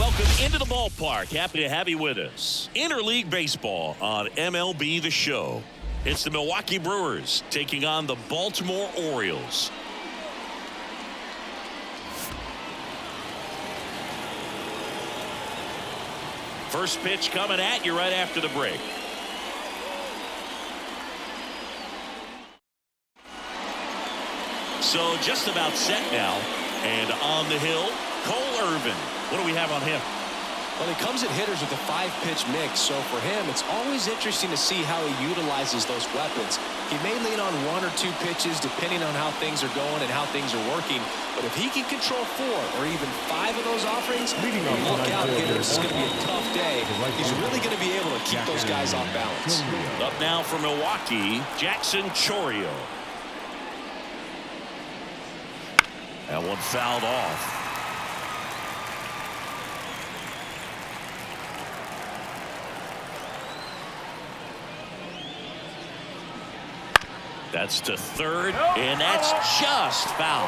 Welcome into the ballpark. Happy to have you with us. Interleague baseball on MLB The Show. It's the Milwaukee Brewers taking on the Baltimore Orioles. First pitch coming at you right after the break. So just about set now. And on the hill, Cole Irvin. What do we have on him? Well, he comes at hitters with a 5-pitch mix, so for him, it's always interesting to see how he utilizes those weapons. He may lean on 1 or 2 pitches depending on how things are going and how things are working, but if he can control 4 or even 5 of those offerings, look out, hitters. It's going to be a tough day. He's really going to be able to keep those guys off balance. Up now for Milwaukee, Jackson Chourio. That one fouled off. That's to third, and that's just foul.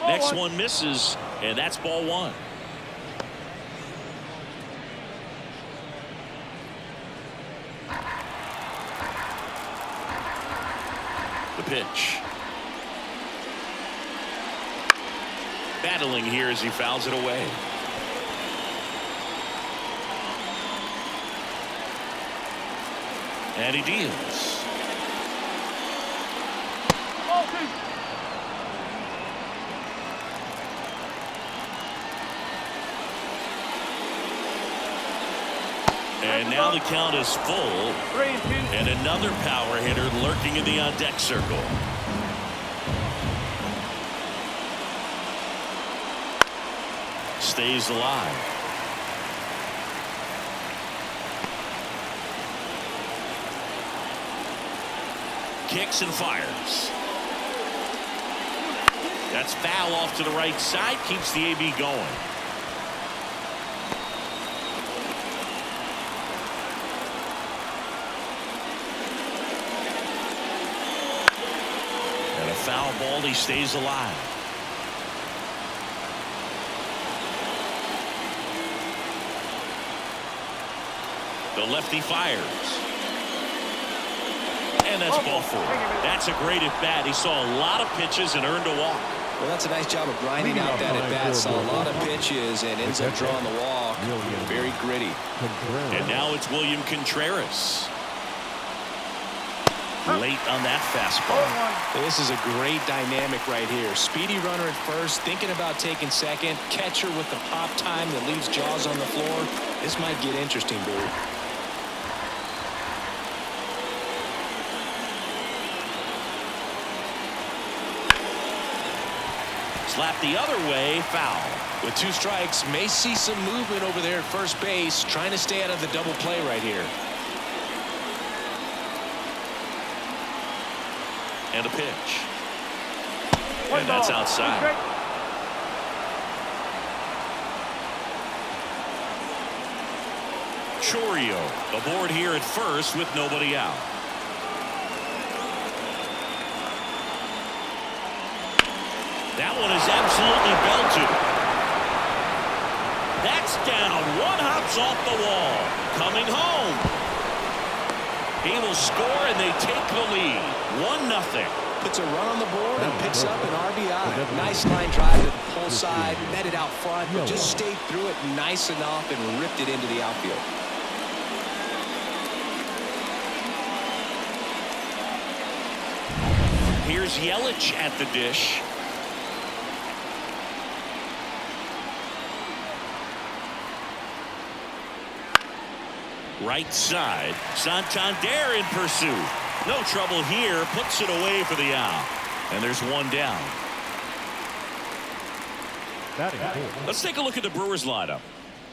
Next one misses, and that's ball 1. The pitch. Battling here as he fouls it away. And he deals. And now the count is full. And another power hitter lurking in the on-deck circle. Stays alive. Kicks and fires. That's foul off to the right side. Keeps the AB going. And a foul ball. He stays alive. The lefty fires. And that's ball 4. That's a great at-bat. He saw a lot of pitches and earned a walk. Well, that's a nice job of grinding out that at-bat. Saw a lot of pitches and ends up drawing the walk. Very gritty. And now it's William Contreras. Late on that fastball. This is a great dynamic right here. Speedy runner at first, thinking about taking second. Catcher with the pop time that leaves Jaws on the floor. This might get interesting, Boo. Slap the other way, foul. With 2 strikes, may see some movement over there at first base, trying to stay out of the double play right here. And a pitch. And that's outside. Chourio aboard here at first with nobody out. That one is absolutely belted. That's down. 1 hops off the wall. Coming home. He will score, and they take the lead. 1-0. Puts a run on the board and picks up an RBI. Nice line drive to the pull side, met it out front, but just stayed through it nice enough and ripped it into the outfield. Here's Yelich at the dish. Right side. Santander in pursuit. No trouble here. Puts it away for the out. And there's 1 down. Let's take a look at the Brewers lineup.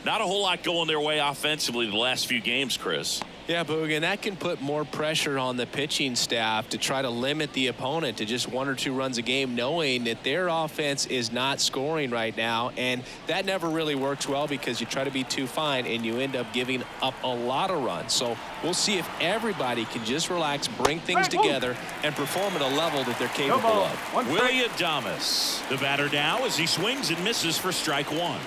Not a whole lot going their way offensively the last few games, Chris. Yeah, Boog, and that can put more pressure on the pitching staff to try to limit the opponent to just 1 or 2 runs a game, knowing that their offense is not scoring right now. And that never really works well because you try to be too fine and you end up giving up a lot of runs. So we'll see if everybody can just relax, bring things together, and perform at a level that they're capable of. Willie Adames, the batter now as he swings and misses for strike 1.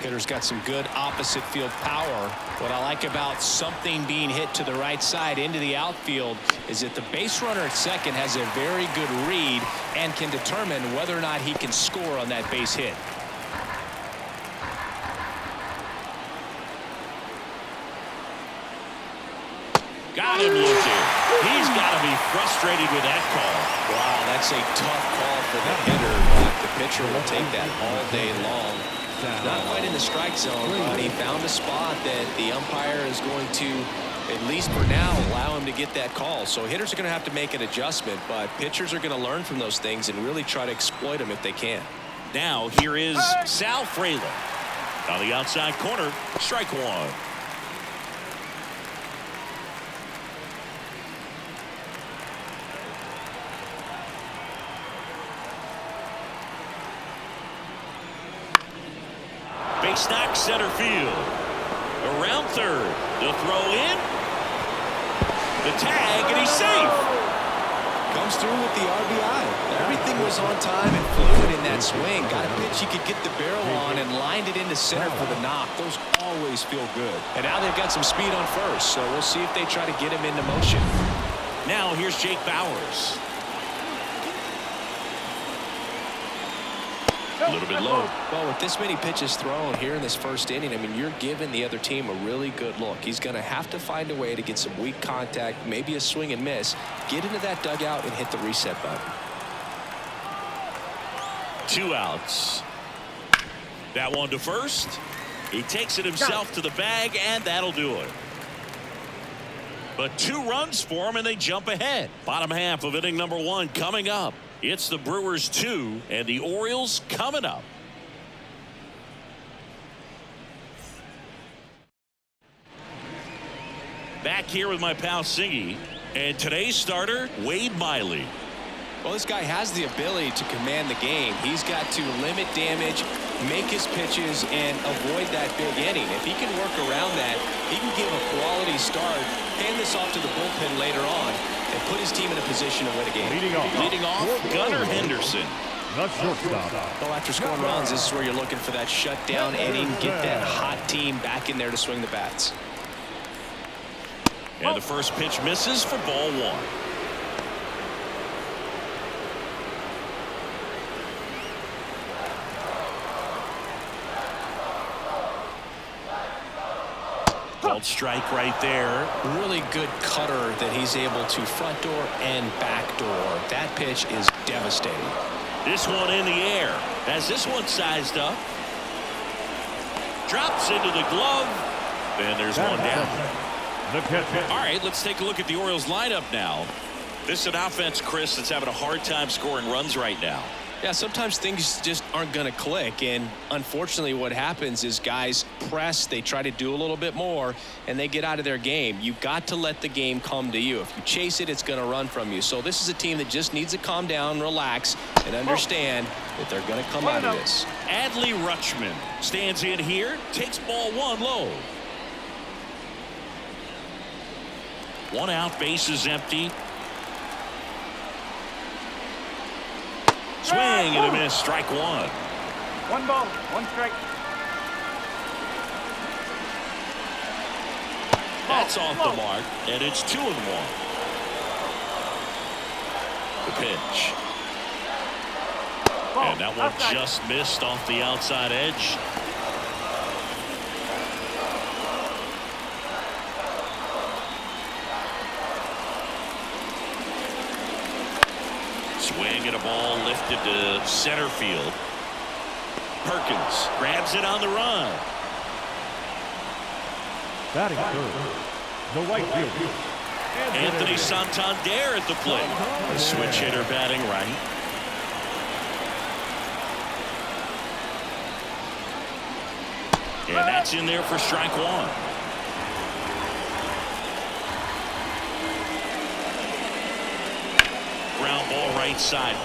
Hitter's got some good opposite field power. What I like about something being hit to the right side into the outfield is that the base runner at second has a very good read and can determine whether or not he can score on that base hit. Got him looking. He's got to be frustrated with that call. Wow, that's a tough call for the hitter, but the pitcher will take that all day long. Not quite in the strike zone, but he found a spot that the umpire is going to, at least for now, allow him to get that call. So hitters are going to have to make an adjustment, but pitchers are going to learn from those things and really try to exploit them if they can. Now here is Sal Frelick. On the outside corner, strike 1. Base knock center field. Around third. The throw in. The tag, and he's safe. Comes through with the RBI. Everything was on time and fluid in that swing. Got a pitch he could get the barrel on and lined it into center for the knock. Those always feel good. And now they've got some speed on first, so we'll see if they try to get him into motion. Now here's Jake Bauers. A little bit low. Well, with this many pitches thrown here in this first inning, I mean, you're giving the other team a really good look. He's going to have to find a way to get some weak contact, maybe a swing and miss, get into that dugout and hit the reset button. 2 outs. That one to first. He takes it himself to the bag, and that'll do it. But 2 runs for him, and they jump ahead. Bottom half of inning number 1 coming up. It's the Brewers 2 and the Orioles coming up. Back here with my pal Singy, and today's starter, Wade Miley. Well, this guy has the ability to command the game. He's got to limit damage, make his pitches, and avoid that big inning. If he can work around that, he can give a quality start, hand this off to the bullpen later on, and put his team in a position to win a game. Leading off, Gunnar Henderson. The shortstop. Well, after scoring runs, this is where you're looking for that shutdown inning, get that hot team back in there to swing the bats. And the first pitch misses for ball 1. Called strike right there. Really good cutter that he's able to front door and back door. That pitch is devastating. This one in the air. Has this one sized up. Drops into the glove. And there's one down. All right, let's take a look at the Orioles lineup now. This is an offense, Chris, that's having a hard time scoring runs right now. Yeah, sometimes things just aren't going to click, and unfortunately what happens is guys press, they try to do a little bit more, and they get out of their game. You've got to let the game come to you. If you chase it, it's going to run from you. So this is a team that just needs to calm down, relax, and understand that they're going to come out of this. Adley Rutschman stands in here, takes ball 1 low. 1 out, base is empty. Swing and a miss, strike 1. 1 ball, 1 strike. That's off the mark, and it's 2-1. The pitch. And that one just missed off the outside edge. Swing and a ball lifted to center field. Perkins grabs it on the run. Batting third, the right fielder. Anthony Santander at the plate. A switch hitter batting right. And that's in there for strike 1. right side.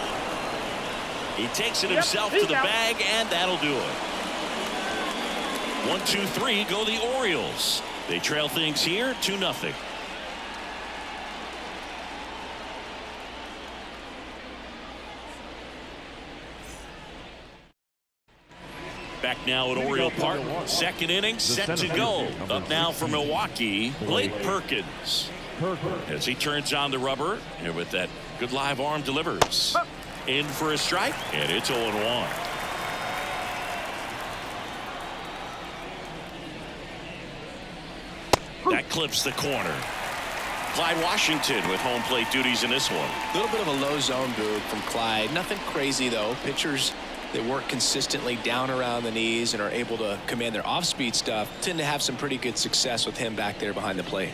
He takes it himself to the bag, and that'll do it. 1-2-3 go the Orioles. They trail things here 2-0. Back now at Oriole Park. Second inning set to go. Up now for Milwaukee, Blake Perkins. As he turns on the rubber, and with that good live arm delivers. In for a strike, and it's 0-1. That clips the corner. Clyde Washington with home plate duties in this one. A little bit of a low zone boot from Clyde. Nothing crazy, though. Pitchers that work consistently down around the knees and are able to command their off-speed stuff tend to have some pretty good success with him back there behind the plate.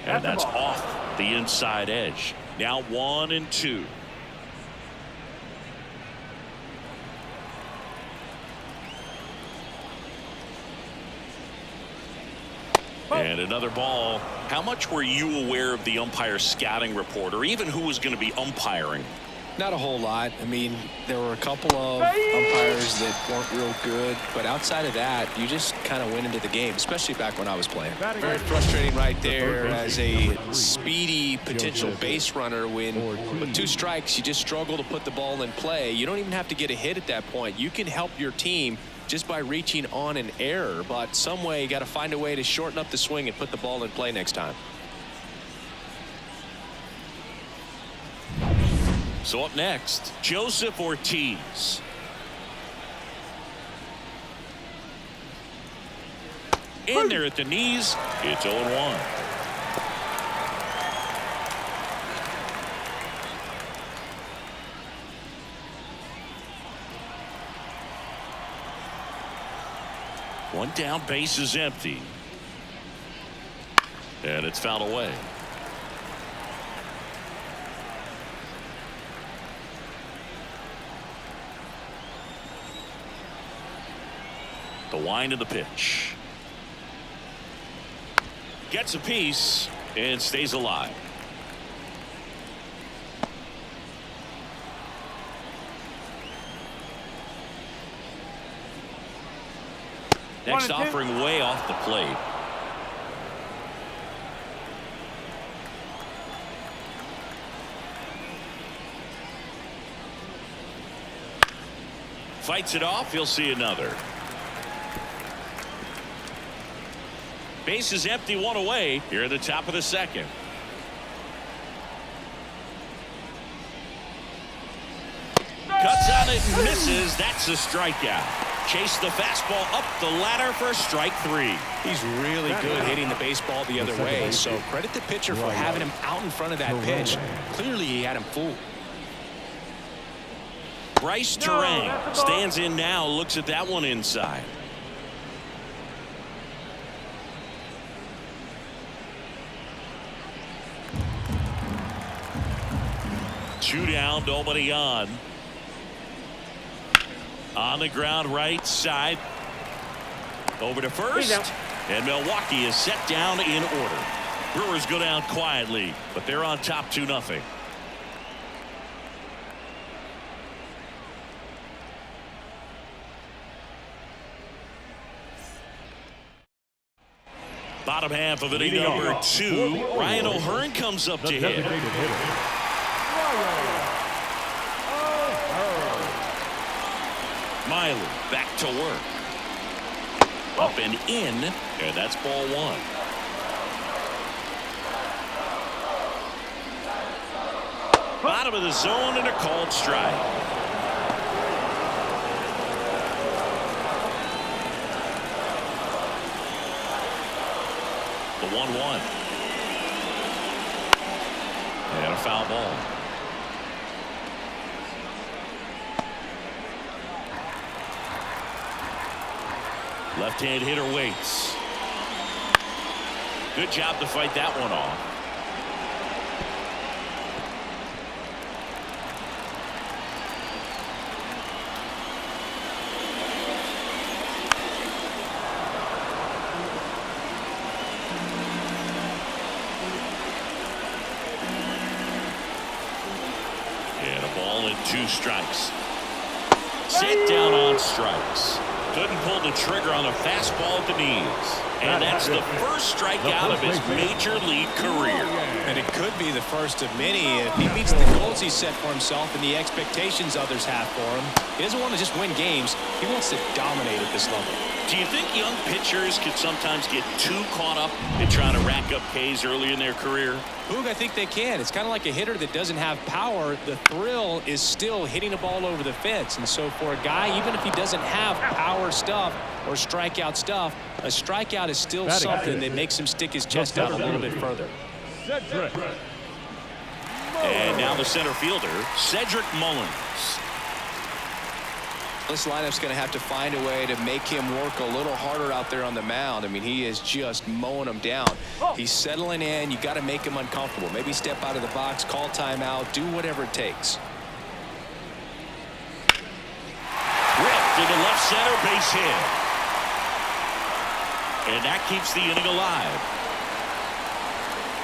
And that's off the inside edge. Now 1-2. And another ball. How much were you aware of the umpire scouting report, or even who was going to be umpiring? Not a whole lot. I mean, there were a couple of umpires that weren't real good, but outside of that, you just kind of went into the game, especially back when I was playing. Very frustrating right there as a speedy potential base runner. When with 2 strikes, you just struggle to put the ball in play. You don't even have to get a hit at that point. You can help your team just by reaching on an error, but some way you got to find a way to shorten up the swing and put the ball in play next time. So up next, Joseph Ortiz. In there at the knees, it's 0-1. One down, base is empty. And it's fouled away. The wind of the pitch. Gets a piece and stays alive. Next offering way off the plate. Fights it off. He'll see another. Base is empty, 1 away here at the top of the second. Cuts on it and misses. That's a strikeout. Chase the fastball up the ladder for strike 3. He's really good hitting the baseball the other way, so credit the pitcher for having him out in front of that pitch. Clearly he had him fooled. Bryce Terang stands in now, looks at that one inside. Two down, nobody on. On the ground, right side. Over to first. And Milwaukee is set down in order. Brewers go down quietly, but they're on top 2-0. Bottom half of inning number 2. Ryan O'Hearn comes up to hit. Miley back to work. Up and in, and that's ball 1. Bottom of the zone and a called strike. The 1-1. And a foul ball. Left-hand hitter waits. Good job to fight that one off. ball and 2 strikes. Set down on strikes. Couldn't pull the trigger on a fastball at the knees. And that's the first strikeout of his major league career. And it could be the first of many if he meets the goals he set for himself and the expectations others have for him. He doesn't want to just win games. He wants to dominate at this level. Do you think young pitchers could sometimes get too caught up in trying to rack up Ks early in their career? Boog, I think they can. It's kind of like a hitter that doesn't have power. The thrill is still hitting a ball over the fence. And so for a guy, even if he doesn't have power stuff or strikeout stuff, a strikeout is still something that makes him stick his chest out a little bit further. And now the center fielder, Cedric Mullins. This lineup's going to have to find a way to make him work a little harder out there on the mound. I mean, he is just mowing them down. He's settling in. You got to make him uncomfortable. Maybe step out of the box, call timeout, do whatever it takes. Ripped into left center, base hit. And that keeps the inning alive.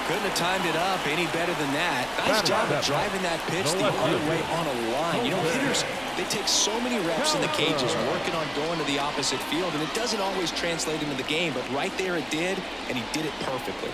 Couldn't have timed it up any better than that. Nice job of driving that pitch the other way on a line. You know, hitters, they take so many reps in the cages working on going to the opposite field, and it doesn't always translate into the game, but right there it did, and he did it perfectly.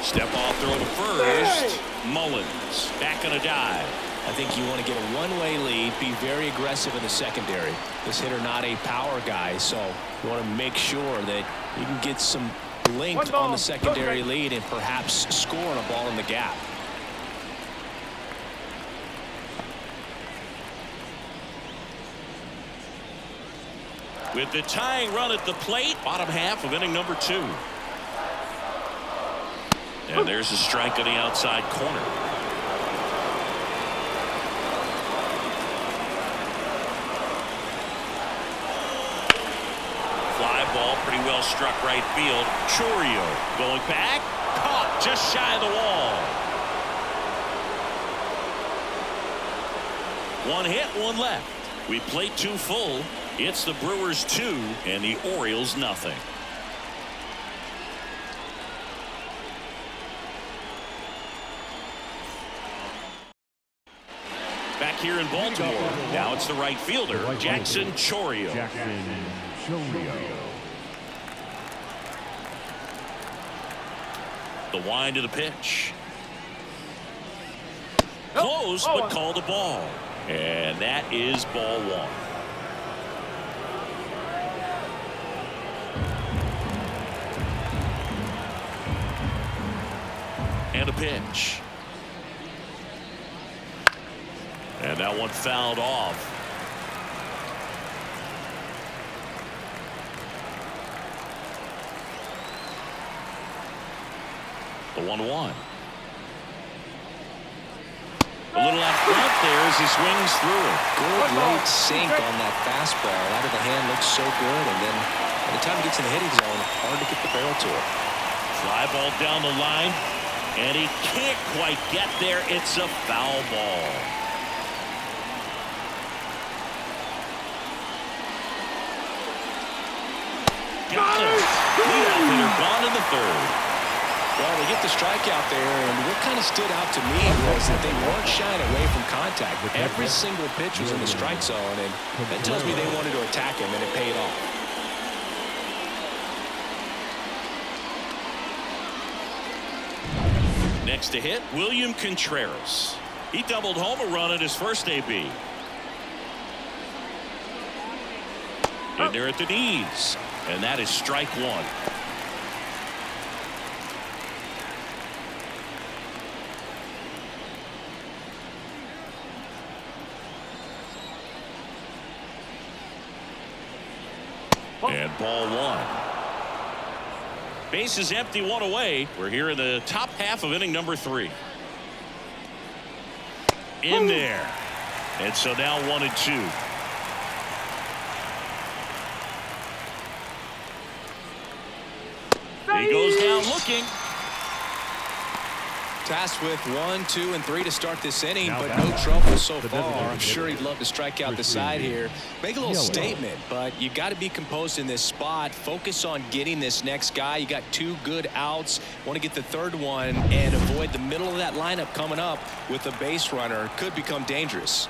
Step off throw to first. Mullins back on a dive. I think you want to get a one-way lead, be very aggressive in the secondary. This hitter not a power guy, so you want to make sure that you can get some length on the secondary lead and perhaps score on a ball in the gap. With the tying run at the plate, bottom half of inning number 2. And there's a strike on the outside corner. Fly ball, pretty well struck right field. Chourio going back, caught just shy of the wall. One hit, one left. We played 2 full. It's the Brewers 2 and the Orioles nothing. Back here in Baltimore, now it's the right fielder, Jackson Chourio. The wind of the pitch. Close, but called a ball. And that is ball 1. And a pitch. And that one fouled off. The 1-1. A little out front there as he swings through it. Good late sink on that fastball. Out of the hand looks so good, and then by the time he gets in the hitting zone, hard to get the barrel to it. Fly ball down the line, and he can't quite get there. It's a foul ball. Got it. Leadoff hitter gone in the 3rd. Well, they get the strikeout there, and what kind of stood out to me was that they weren't shying away from contact. Every single pitch was in the strike zone, and that tells me they wanted to attack him, and it paid off. Next to hit, William Contreras. He doubled home a run at his first AB. And they're at the knees, and that is strike 1. And ball 1. Base is empty, 1 away. We're here in the top half of inning number 3. In there. And so now 1-2. He goes down looking. Tasked with 1, 2, and 3 to start this inning, but no trouble so far. I'm sure he'd love to strike out the side here. Make a little statement, but you got to be composed in this spot. Focus on getting this next guy. You got 2 good outs. Want to get the 3rd one and avoid the middle of that lineup coming up with a base runner. Could become dangerous.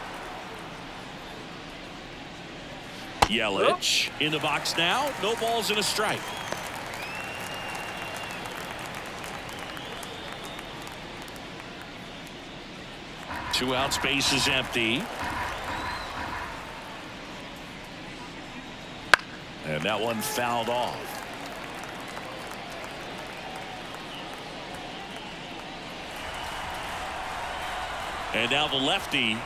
Yelich in the box now. No balls and a strike. Two outs, base is empty. And that one fouled off. And now the lefty.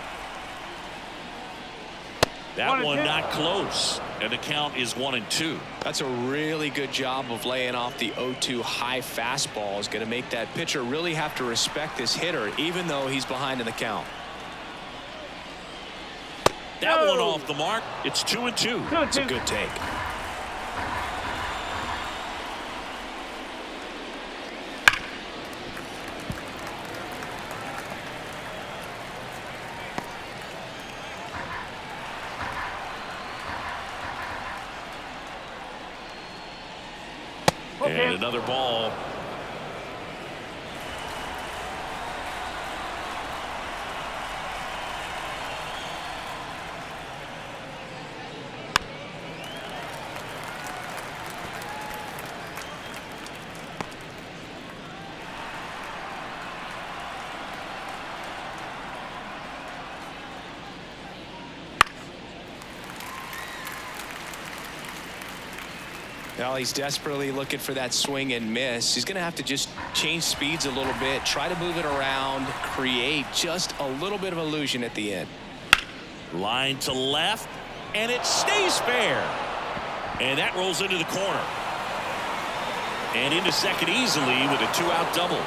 That one not close. And the count is 1-2. That's a really good job of laying off the 0-2 high fastball. Is going to make that pitcher really have to respect this hitter, even though he's behind in the count. That one off the mark. It's 2-2. It's a good take. And another ball. Now he's desperately looking for that swing and miss. He's going to have to just change speeds a little bit, try to move it around, create just a little bit of illusion at the end. Line to left, and it stays fair. And that rolls into the corner. And into second easily with a 2-out double.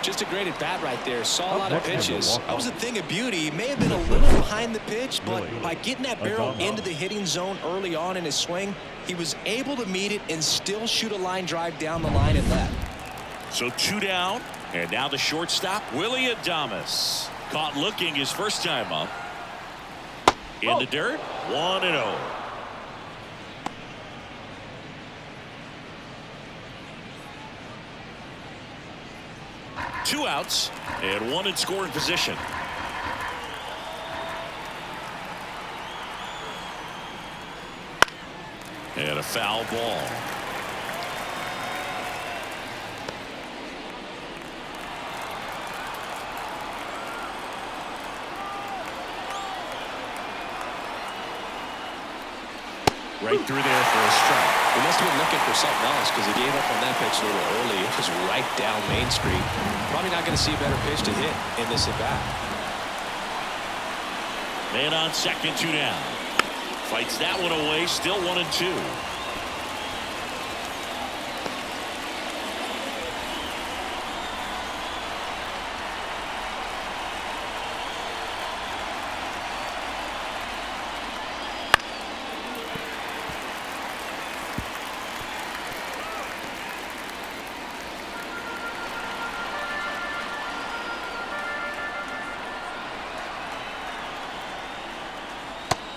Just a great at bat right there. Saw a lot of pitches. That was a thing of beauty. He may have been a little behind the pitch, but by getting that barrel into the hitting zone early on in his swing, he was able to meet it and still shoot a line drive down the line and left. So 2 down, and now the shortstop, Willie Adames. Caught looking his first time up. In the dirt, 1-0. Two outs and one in scoring position. And a foul ball. Right through there for a strike. He must have been looking for something else because he gave up on that pitch a little early. It was right down Main Street. Probably not going to see a better pitch to hit in this at bat. Man on second, 2 down. Fights that one away, still 1-2.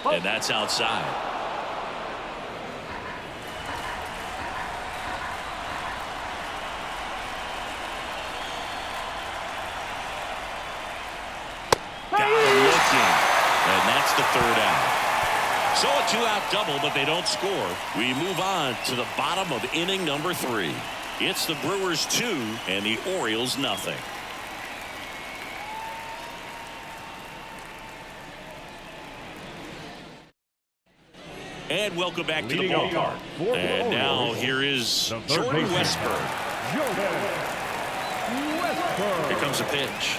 And that's outside. Got him looking. And that's the 3rd out. So a 2-out double, but they don't score. We move on to the bottom of inning number 3. It's the Brewers 2 and the Orioles nothing. And welcome back to the ballpark. And now here is Jordan Westburg. Here comes a pitch.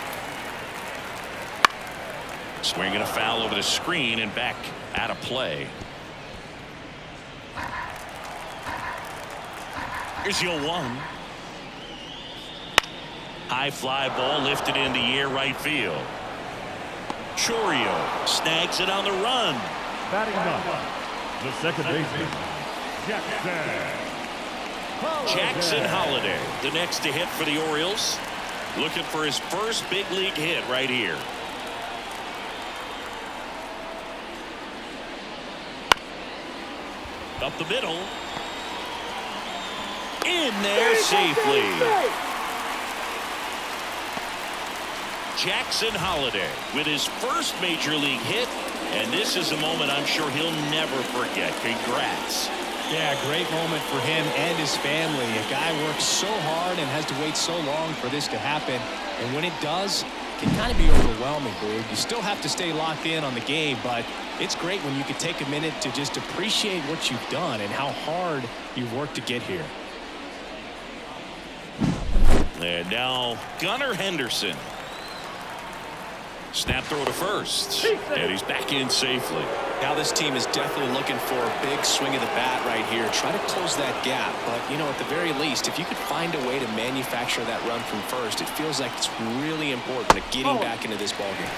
Swinging a foul over the screen and back out of play. Here's your 1. High fly ball lifted in the air right field. Chorio snags it on the run. Batting up. The second baseman, Jackson Holliday, the next to hit for the Orioles. looking for his first big league hit right here. Up the middle. In there safely. Jackson Holliday with his first major league hit, and this is a moment I'm sure he'll never forget. Congrats. Yeah, great moment for him and his family. A guy works so hard and has to wait so long for this to happen, and when it does, it can kind of be overwhelming, dude. You still have to stay locked in on the game, but it's great when you can take a minute to just appreciate what you've done and how hard you've worked to get here. And now Gunnar Henderson. Snap throw to first, and he's back in safely. Now this team is definitely looking for a big swing of the bat right here. Try to close that gap, but you know, at the very least, if you could find a way to manufacture that run from first, it feels like it's really important to getting back into this ballgame.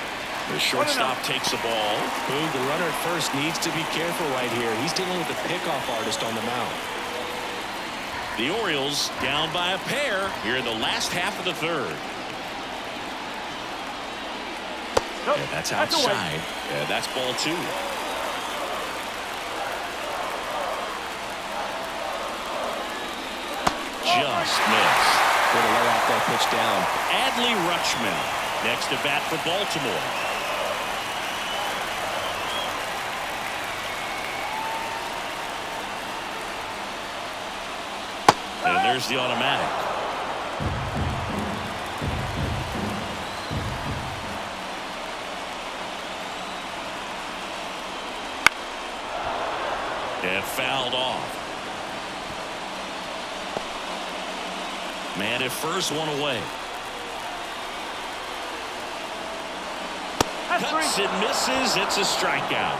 The shortstop takes the ball. Boog, the runner at first needs to be careful right here. He's dealing with the pickoff artist on the mound. The Orioles down by a pair here in the last half of the third. Yeah, that's outside. Yeah, that's ball two. Just missed. Way to lay off that pitch down. Adley Rutschman next to bat for Baltimore. And there's the automatic. And fouled off. Man at first, one away. Cuts and misses. It's a strikeout.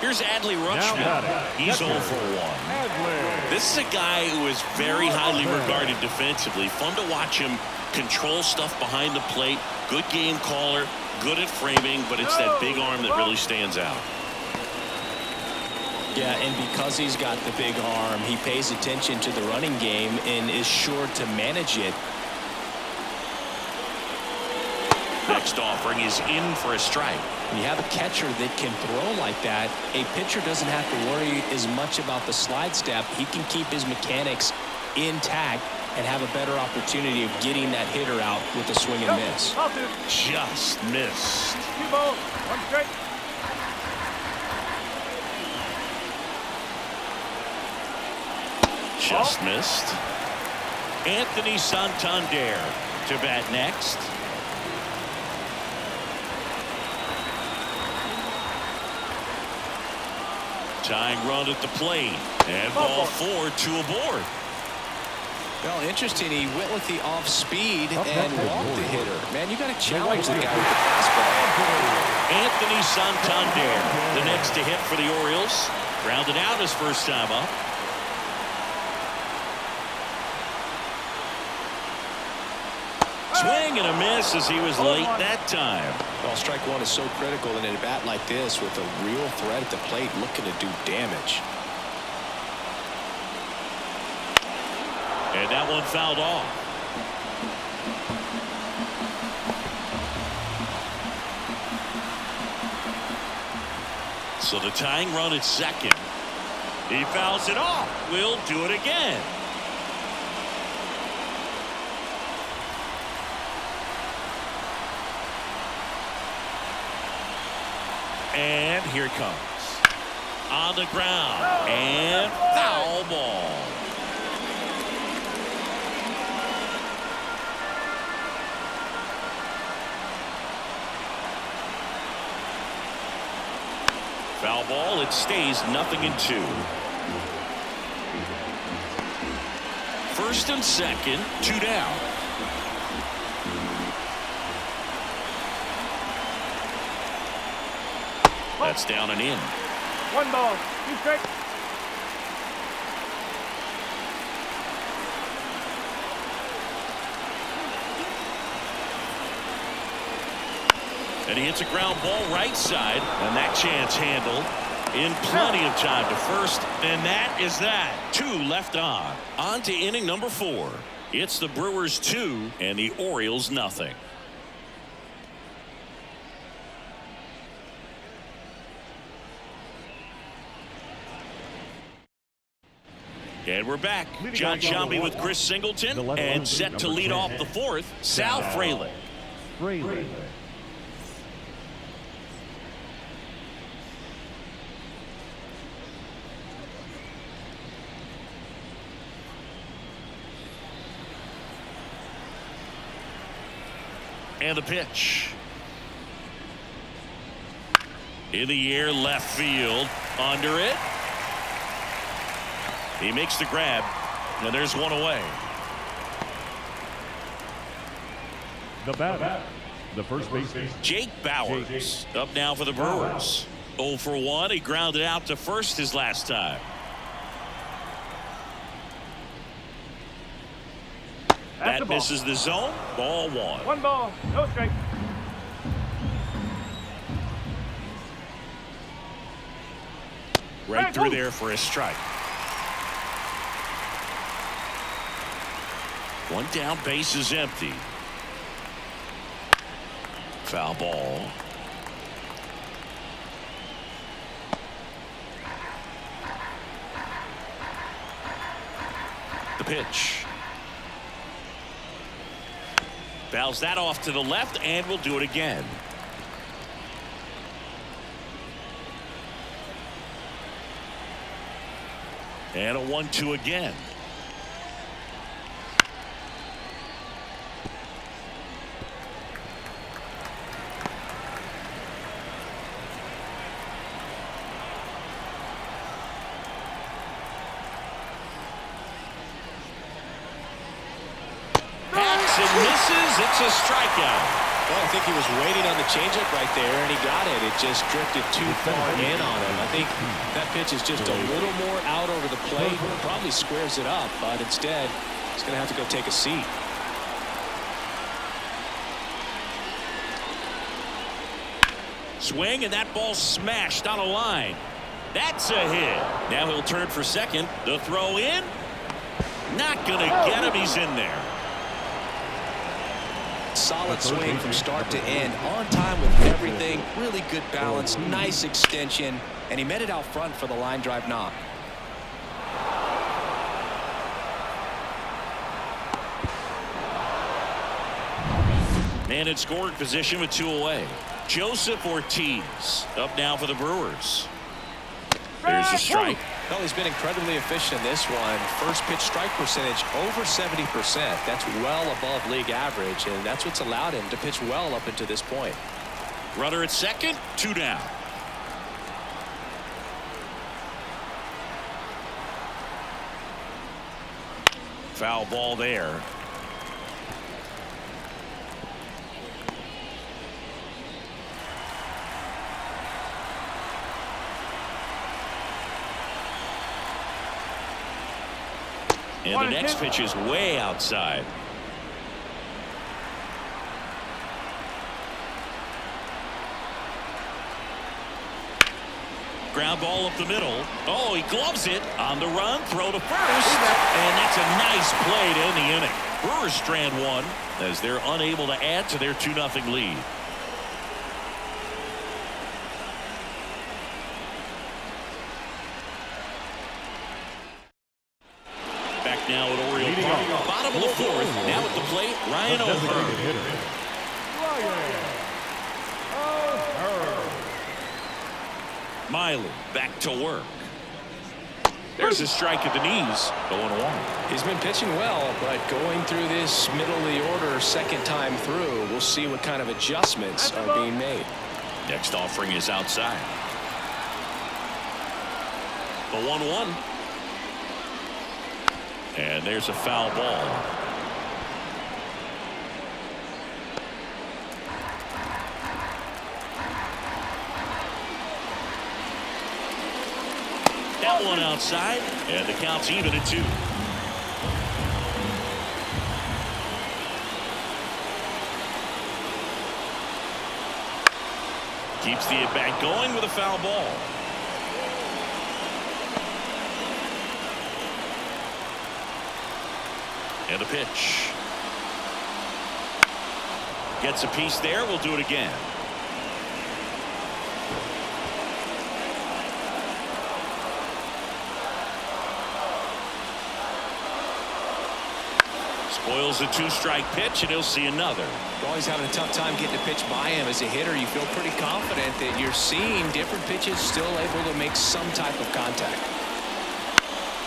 Here's Adley Rutschman. He's 0 for 1. This is a guy who is very highly regarded defensively. Fun to watch him control stuff behind the plate. Good game caller. Good at framing, but it's that big arm that really stands out. Yeah, and because he's got the big arm, he pays attention to the running game and is sure to manage it. Next offering is in for a strike. When you have a catcher that can throw like that, a pitcher doesn't have to worry as much about the slide step. He can keep his mechanics intact and have a better opportunity of getting that hitter out with a swing and miss. Just missed. 2 balls, 1 strike. Just missed. Anthony Santander to bat next. Tying run at the plate. And ball 4, 2 aboard. Well, interesting. He went with the off speed and walked the hitter. Man, you got to challenge the guy with the fastball. Anthony Santander, the next to hit for the Orioles. Grounded out his first time up. Swing and a miss as he was late that time. Well, strike one is so critical in a bat like this with a real threat at the plate looking to do damage. And that one fouled off. So the tying run at second. He fouls it off. We'll do it again. And here it comes. On the ground. And foul ball. Foul ball. It stays 0-2. First and second, 2 down. That's down and in. 1 ball, 2 strikes. And he hits a ground ball right side, and that chance handled. in plenty of time to first, and that is that. 2 left on. On to inning number 4. It's the Brewers 2 and the Orioles nothing. And we're back. John Shambi with Chris Singleton, and set to lead off the 4th, Sal Frelick. And the pitch. In the air, left field. Under it. He makes the grab, and there's one away. The batter, the first baseman, Jake Bauers, up now for the Brewers. 0 for 1. He grounded out to first his last time. That misses the zone. Ball 1. 1 ball, no strike. Right through there for a strike. 1 down, base is empty. Foul ball. The pitch. Fouls that off to the left, and we'll do it again. And a 1-2 again. Misses. It's a strikeout. Well, I think he was waiting on the changeup right there, and he got it. It just drifted too far in on him. I think that pitch is just a little more out over the plate. Probably squares it up, but instead, he's going to have to go take a seat. Swing, and that ball smashed on a line. That's a hit. Now he'll turn for second. The throw in. Not going to get him. He's in there. Solid swing from start to end, on time with everything, really good balance, nice extension, and he met it out front for the line drive knock. And in scoring position with 2 away. Joseph Ortiz up now for the Brewers. There's a strike. Well, he's been incredibly efficient in this one. First pitch strike percentage over 70%. That's well above league average, and that's what's allowed him to pitch well up until this point. Runner at second, 2 down. Foul ball there. And the next pitch is way outside. Ground ball up the middle. Oh, he gloves it on the run. Throw to first. And that's a nice play to end the inning. Brewers strand 1 as they're unable to add to their 2-0 lead. Now at Orioles Park, bottom of the 4th. Now at the plate, Ryan O'Hearn. Miley back to work. There's a strike at the knees. 0-1. He's been pitching well, but going through this middle of the order second time through, we'll see what kind of adjustments are being made. Next offering is outside. The 1-1. And there's a foul ball. That one outside, and the count's even at 2. Keeps the at-bat going with a foul ball. And a pitch. Gets a piece there. We'll do it again. Spoils a two-strike pitch, and he'll see another. You're always having a tough time getting a pitch by him. As a hitter, you feel pretty confident that you're seeing different pitches still able to make some type of contact.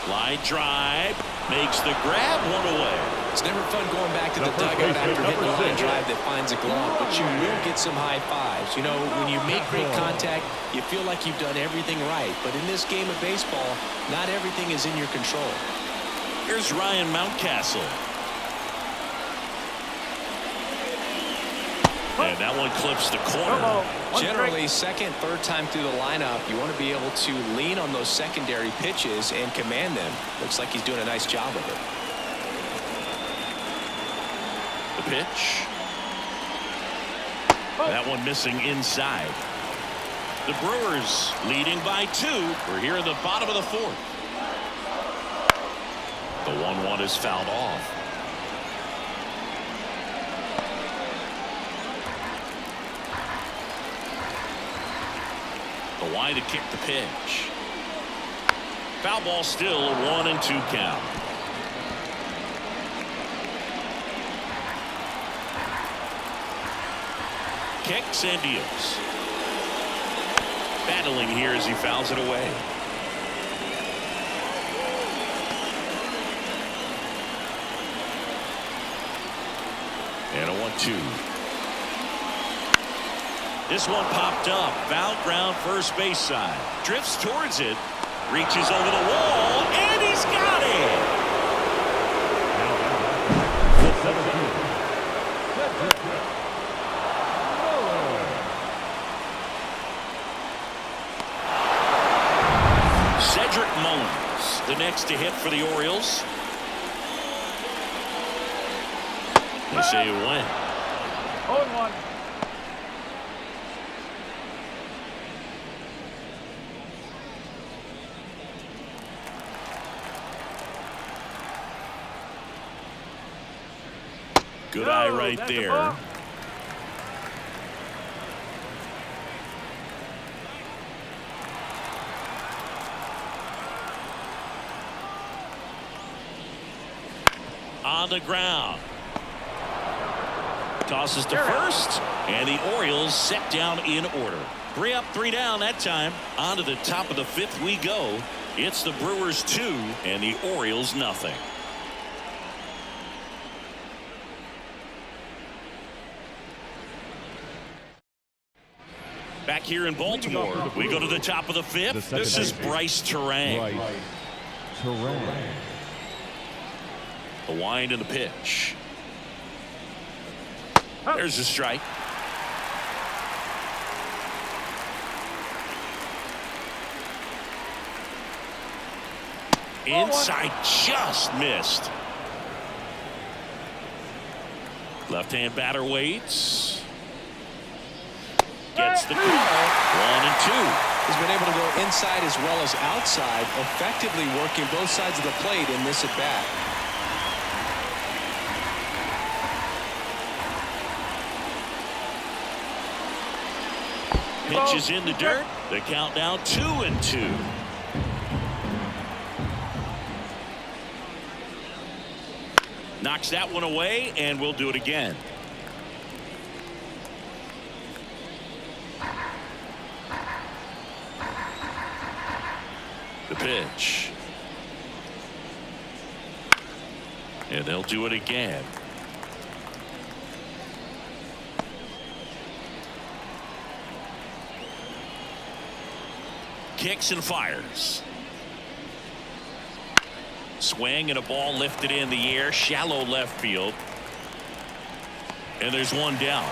Line drive. Makes the grab, one away. It's never fun going back to the dugout after hitting a line drive that finds a glove, but you will get some high fives. You know, when you make great contact, you feel like you've done everything right. But in this game of baseball, not everything is in your control. Here's Ryan Mountcastle. And that one clips the corner. Generally, second, third time through the lineup, you want to be able to lean on those secondary pitches and command them. Looks like he's doing a nice job of it. The pitch. That one missing inside. The Brewers leading by 2. We're here in the bottom of the 4th. The 1-1 is fouled off. The wide to kick the pitch. Foul ball still, a 1-2 count. Kicks and deals. Battling here as he fouls it away. And a 1-2. This one popped up. Foul ground, first base side. Drifts towards it. Reaches over the wall. And he's got it. Cedric Mullins, the next to hit for the Orioles. They say it went. 0-1. Good eye right there. On the ground. Tosses to first, and the Orioles set down in order. 3 up, 3 down that time. On to the top of the 5th we go. It's the Brewers 2 and the Orioles nothing. Back here in Baltimore, we go to the top of the 5th. This is Bryce Terang. The wind and the pitch. There's a strike. Inside, just missed. Left-hand batter waits. Gets the call. 1-2. He's been able to go inside as well as outside, effectively working both sides of the plate in this at bat. Pitch is in the dirt. The count now 2-2. Knocks that one away, and we'll do it again. The pitch. And they'll do it again. Kicks and fires. Swing and a ball lifted in the air, shallow left field. And there's one down.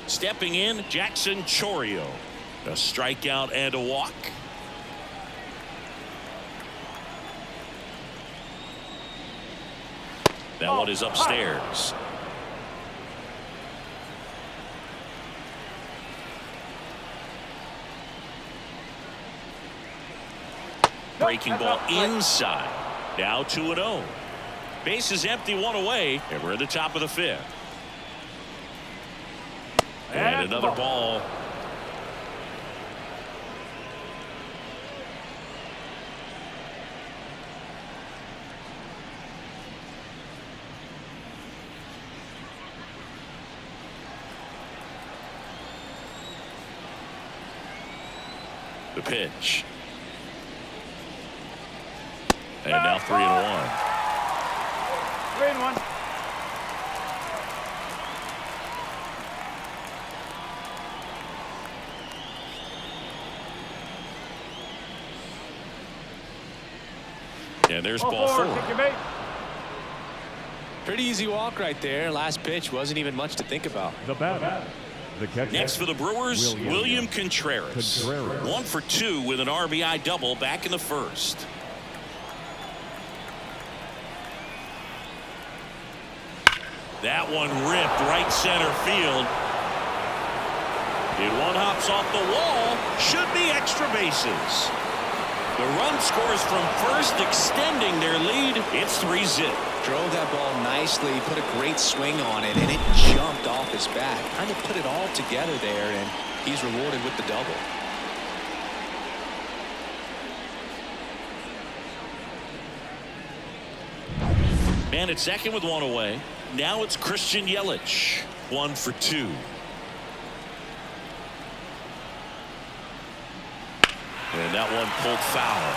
Stepping in, Jackson Chourio. A strikeout and a walk. That one is upstairs. Breaking ball inside. Now 2-0. Bases empty, one away, and we're at the top of the fifth. And another ball. The pitch. And now 3-1. 3-1. And there's ball four. Pretty easy walk right there. Last pitch wasn't even much to think about. The batter. The catcher. Next for the Brewers, William Contreras. 1 for 2 with an RBI double back in the first. That one ripped right center field. And one hops off the wall. Should be extra bases. The run scores from first, extending their lead. It's 3-zip. Drove that ball nicely, put a great swing on it, and it jumped off his bat. Kind of put it all together there, and he's rewarded with the double. Man at second with one away. Now it's Christian Yelich. 1 for 2. And that one pulled foul.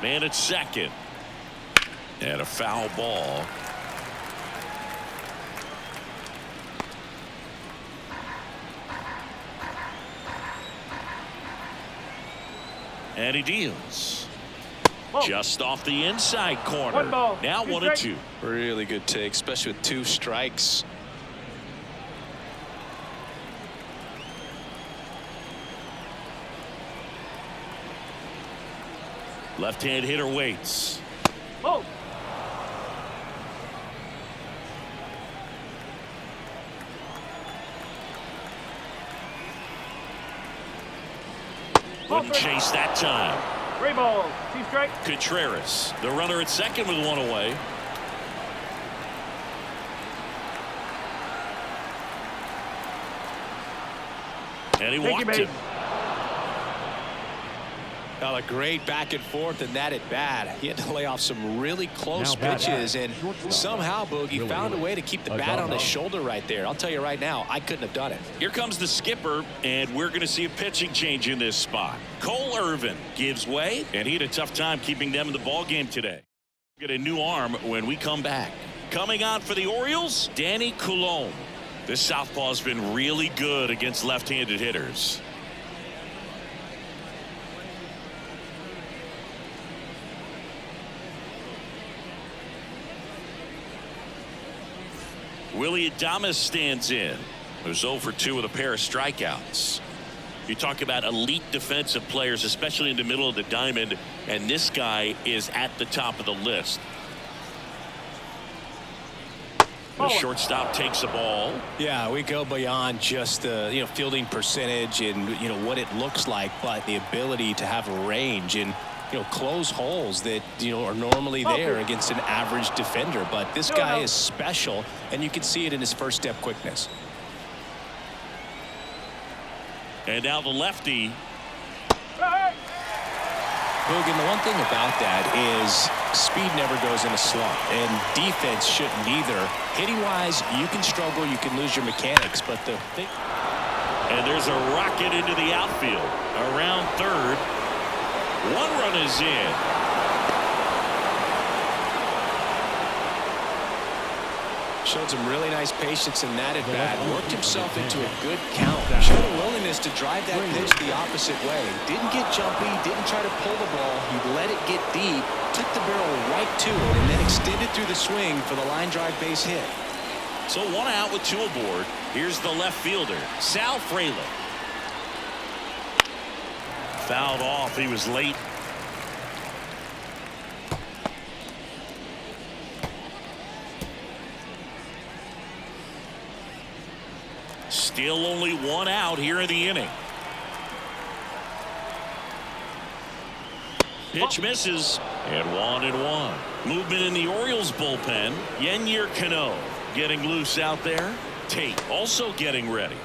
Man at second. And a foul ball. And he deals. Just off the inside corner. One ball. Now 1-2. Really good take, especially with 2 strikes. Left-hand hitter waits. Oh. Wouldn't chase that time. 3 balls. 2 strikes. Contreras, the runner at second with one away. And he walked him. Got a great back and forth in that at bat. He had to lay off some really close pitches, and somehow Boogie found a way to keep the bat on his shoulder right there. I'll tell you right now, I couldn't have done it. Here comes the skipper, and we're going to see a pitching change in this spot. Cole Irvin gives way, and he had a tough time keeping them in the ball game today. Get a new arm when we come back. Coming on for the Orioles, Danny Coulombe. This southpaw has been really good against left-handed hitters. Willie Adames stands in. Who's 0 for 2 with a pair of strikeouts. You talk about elite defensive players, especially in the middle of the diamond, and this guy is at the top of the list. The shortstop takes the ball. Yeah, we go beyond just the fielding percentage and what it looks like, but the ability to have range and close holes that are normally there against an average defender. But this guy is special, and you can see it in his first step quickness. And now the lefty. Hogan, the one thing about that is speed never goes in a slump, and defense shouldn't either. Hitting wise, you can struggle, you can lose your mechanics, but the thing. And there's a rocket into the outfield around third. 1 run is in. Showed some really nice patience in that at bat. Worked himself into a good count. Showed a willingness to drive that pitch the opposite way. Didn't get jumpy, didn't try to pull the ball. He let it get deep, took the barrel right to it, and then extended through the swing for the line drive base hit. So 1 out with 2 aboard. Here's the left fielder, Sal Frelick. Fouled off. He was late. Still only one out here in the inning. Pitch misses, and 1-1. Movement in the Orioles bullpen. Yennier Cano getting loose out there. Tate also getting ready.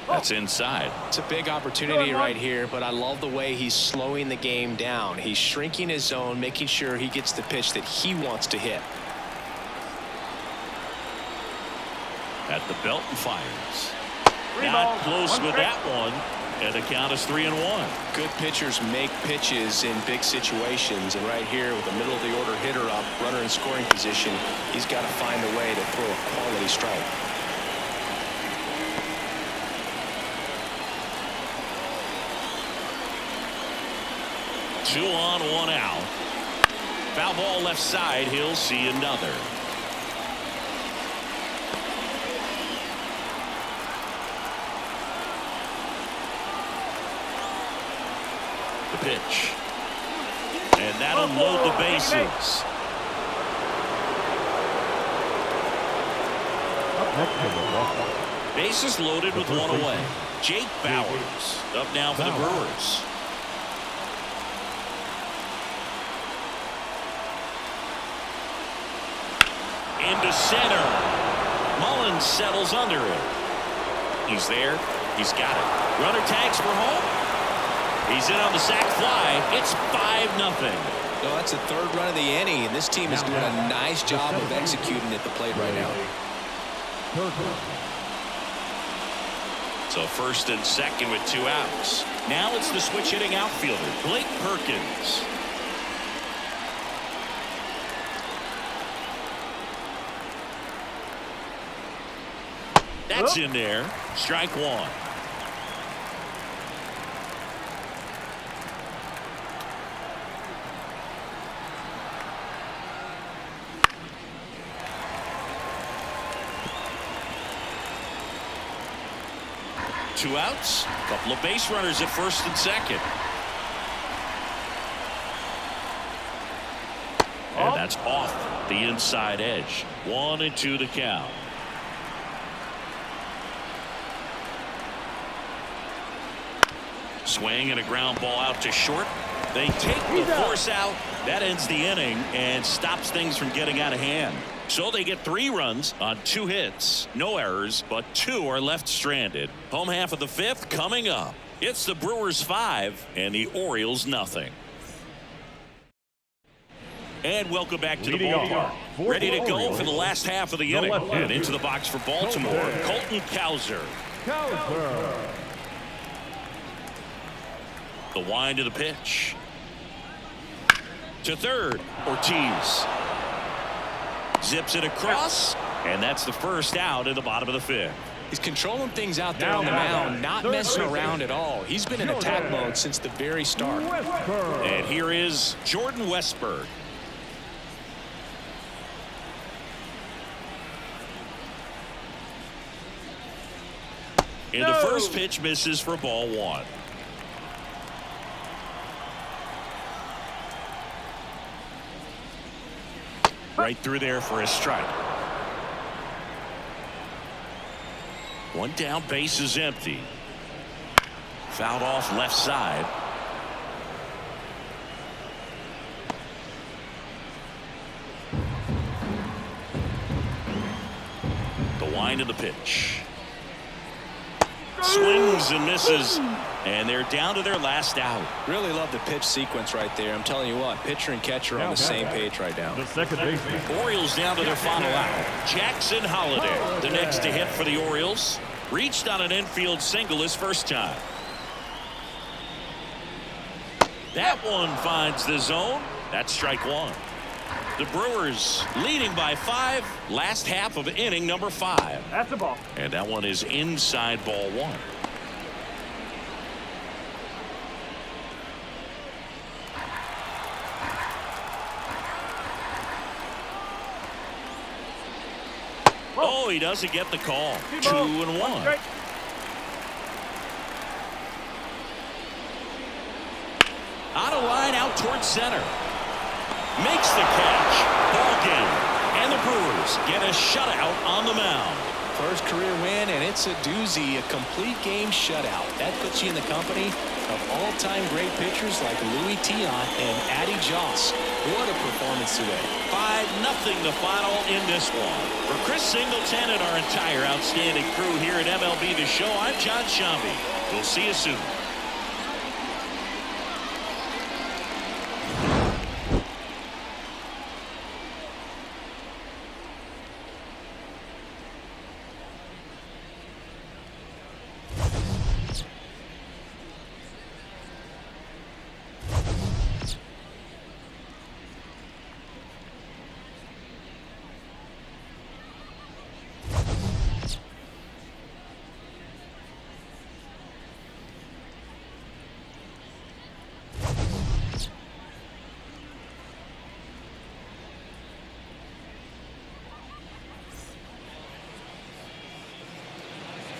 That's inside. It's a big opportunity right here, but I love the way he's slowing the game down. He's shrinking his zone, making sure he gets the pitch that he wants to hit. At the belt and fires. Not close with that one, and the count is 3-1. Good pitchers make pitches in big situations, and right here with the middle of the order hitter up, runner in scoring position, he's got to find a way to throw a quality strike. Two on, one out. Foul ball left side. He'll see another. The pitch. And that'll load the bases. Bases loaded with one away. Jake Bauers up now for the Brewers. Into center. Mullins settles under it. He's there. He's got it. Runner tags for home. He's in on the sac fly. It's 5-0. No, that's the third run of the inning, and this team is doing a nice job of executing at the plate right now. So first and second with 2 outs. Now it's the switch hitting outfielder, Blake Perkins. That's in there. Strike one. Two outs. Couple of base runners at first and second. And that's off the inside edge. 1-2 the count. Swing and a ground ball out to short. They take the force out. That ends the inning and stops things from getting out of hand. So they get 3 runs on 2 hits. No errors, but 2 are left stranded. Home half of the 5th coming up. It's the Brewers 5 and the Orioles nothing. And welcome back to the ballpark. Ready to go for the last half of the inning. And into the box for Baltimore, Colton Cowser. The wind of the pitch. To third, Ortiz. Zips it across, and that's the first out in the bottom of the 5th. He's controlling things out there on the mound, not messing around at all. He's been in attack mode since the very start. And here is Jordan Westburg. And the first pitch misses for ball 1. Right through there for a strike. 1 down, base is empty. Fouled off left side. The wind of the pitch. Swings and misses. And they're down to their last out. Really love the pitch sequence right there. I'm telling you what, pitcher and catcher are on the same page right now. The second baseman. Orioles down to their final out. Jackson Holliday, the next to hit for the Orioles. Reached on an infield single his first time. That one finds the zone. That's strike 1. The Brewers leading by 5. Last half of inning number 5. That's a ball. And that one is inside ball 1. Oh, he doesn't get the call. 2-1. Strike. On a line out towards center. Makes the catch. Ball game. And the Brewers get a shutout on the mound. First career win, and it's a doozy, a complete game shutout. That puts you in the company of all-time great pitchers like Louis Tiant and Addie Joss. What a performance today. 5-0 the final in this one. For Chris Singleton and our entire outstanding crew here at MLB The Show, I'm John Shambi. We'll see you soon.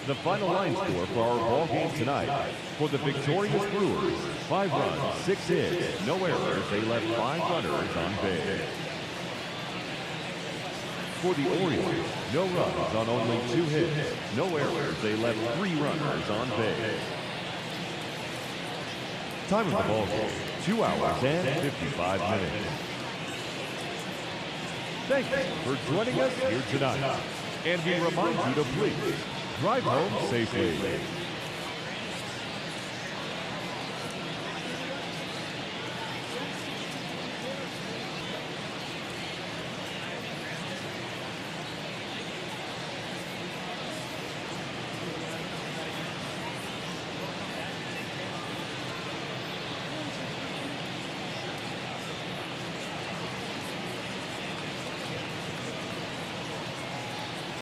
The final line score for our ball game tonight. For the victorious Brewers, 5 runs, 6 hits, no errors. They left 5 runners on base. For the Orioles, no runs on only 2 hits, no errors. They left 3 runners on base. Time of the ball game, 2 hours and 55 minutes. Thank you for joining us here tonight. And we remind you to please drive home safely.